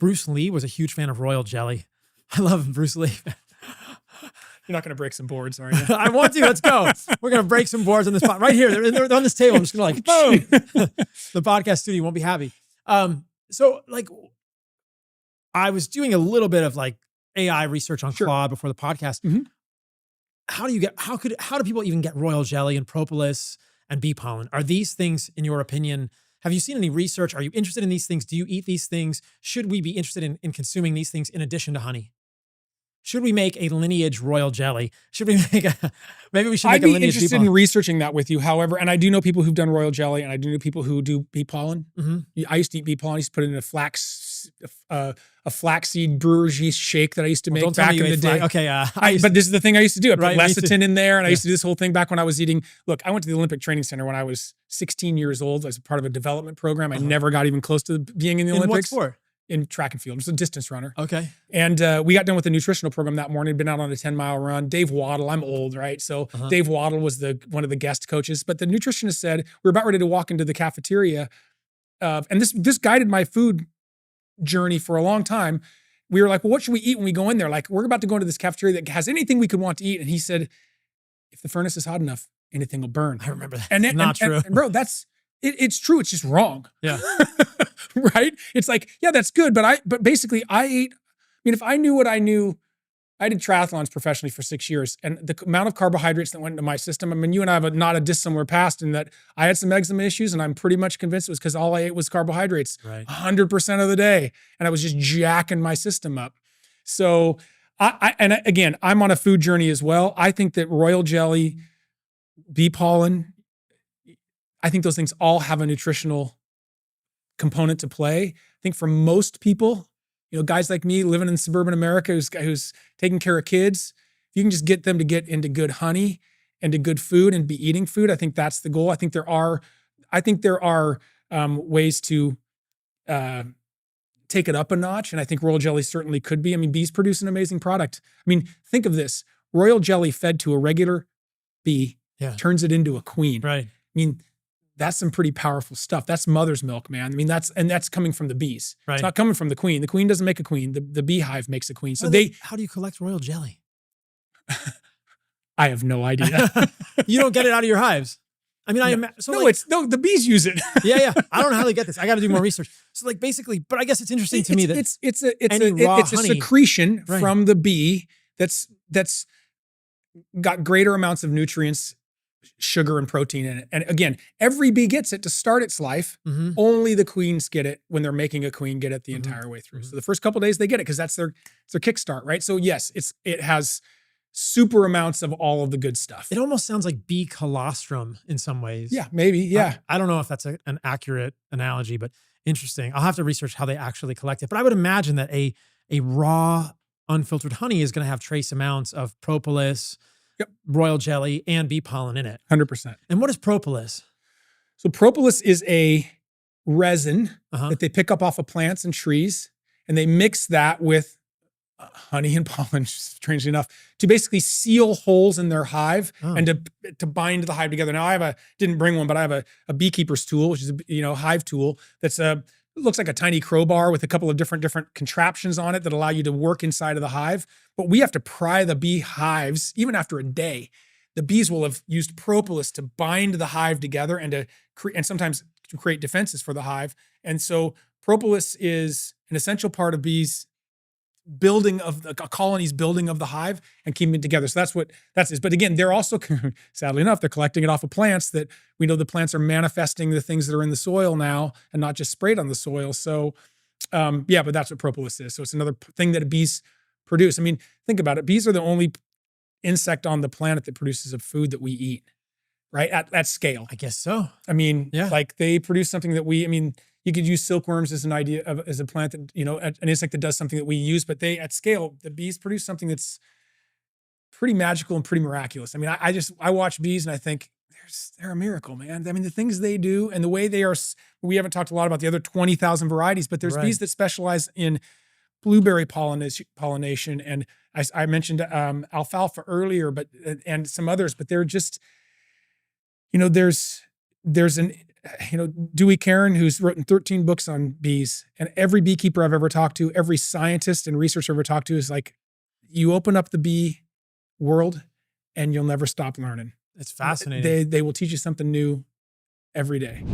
Bruce Lee was a huge fan of royal jelly. I love Bruce Lee. You're not going to break some boards, are you? I want to. Let's go. We're going to break some boards on this spot right here. They're on this table. I'm just going to like, boom. The podcast studio won't be happy. So like, I was doing a little bit of like AI research on Claude before the podcast. Mm-hmm. How do people even get royal jelly and propolis and bee pollen? Are these things, in your opinion, have you seen any research? Are you interested in these things? Do you eat these things? Should we be interested in consuming these things in addition to honey? Should we make a lineage royal jelly? Should we make maybe we should make a lineage bee pollen? I'd be interested in researching that with you. However, and I do know people who've done royal jelly, and I do know people who do bee pollen. Mm-hmm. I used to eat bee pollen. I used to put it in a flaxseed brewer's yeast shake that I used to make back in the day. Okay, but this is the thing I used to do. I put Right, lecithin in there, and I used to do this whole thing back when I was eating. Look, I went to the Olympic Training Center when I was 16 years old as a part of a development program. I never got even close to being in the Olympics. In what sport? In track and field. Just a distance runner. Okay. And we got done with the nutritional program that morning, been out on a 10-mile run. Dave Waddle, I'm old, right? So Dave Waddle was one of the guest coaches. But the nutritionist said, we were about ready to walk into the cafeteria. And this guided my food journey for a long time. We were like, well, what should we eat when we go in there? Like, we're about to go into this cafeteria that has anything we could want to eat. And he said, if the furnace is hot enough, anything will burn. I remember that. And Not true. And bro, it's true. It's just wrong. Yeah. Right? It's like, yeah, that's good. But basically I ate, if I knew what I knew, I did triathlons professionally for 6 years, and the amount of carbohydrates that went into my system, you and I have not a dissimilar past in that I had some eczema issues, and I'm pretty much convinced it was because all I ate was carbohydrates 100% of the day. And I was just jacking my system up. So again, I'm on a food journey as well. I think that royal jelly, bee pollen, I think those things all have a nutritional component to play. I think for most people, guys like me living in suburban America who's taking care of kids, if you can just get them to get into good honey and to good food and be eating food, I think that's the goal. I think there are ways to take it up a notch, and I think royal jelly certainly could be. Bees produce an amazing product. Think of this: royal jelly fed to a regular bee turns it into a queen. Right. That's some pretty powerful stuff. That's mother's milk, man. That's coming from the bees. Right. It's not coming from the queen. The queen doesn't make a queen. The beehive makes a queen. So how do you collect royal jelly? I have no idea. You don't get it out of your hives. The bees use it. Yeah. I don't know how they get this. I got to do more research. So basically, but I guess it's interesting to me that it's a secretion from the bee that's got greater amounts of nutrients, sugar and protein in it. And again, every bee gets it to start its life. Mm-hmm. Only the queens get it when they're making a queen, get it the entire way through. So the first couple of days they get it because that's their kickstart, right? So yes, it has super amounts of all of the good stuff. It almost sounds like bee colostrum in some ways. Yeah, maybe. Yeah. I don't know if that's an accurate analogy, but interesting. I'll have to research how they actually collect it. But I would imagine that a raw, unfiltered honey is going to have trace amounts of propolis, royal jelly, and bee pollen in it. 100%. And what is propolis? So propolis is a resin that they pick up off of plants and trees, and they mix that with honey and pollen, strangely enough, to basically seal holes in their hive and to bind the hive together. Now didn't bring one, but I have a beekeeper's tool, which is a hive tool that's looks like a tiny crowbar with a couple of different contraptions on it that allow you to work inside of the hive. But we have to pry the bee hives, even after a day. The bees will have used propolis to bind the hive together and sometimes to create defenses for the hive. And so propolis is an essential part of bees' building of a colony's building of the hive and keeping it together. So that's what that is. But again, they're also, sadly enough, they're collecting it off of plants that we know the plants are manifesting the things that are in the soil now and not just sprayed on the soil. So but that's what propolis is. So it's another thing that bees produce. Think about it. Bees are the only insect on the planet that produces a food that we eat, right? At scale. I guess so. Like they produce something that you could use silkworms as an idea as a plant that, an insect that does something that we use, but at scale, the bees produce something that's pretty magical and pretty miraculous. I watch bees and I think they're a miracle, man. The things they do and the way they are, we haven't talked a lot about the other 20,000 varieties, but there's bees that specialize in blueberry pollination. And I mentioned alfalfa earlier, and some others, but they're just, there's Dewey Caron, who's written 13 books on bees, and every beekeeper I've ever talked to, every scientist and researcher I've ever talked to is like, you open up the bee world and you'll never stop learning. It's fascinating. They will teach you something new every day.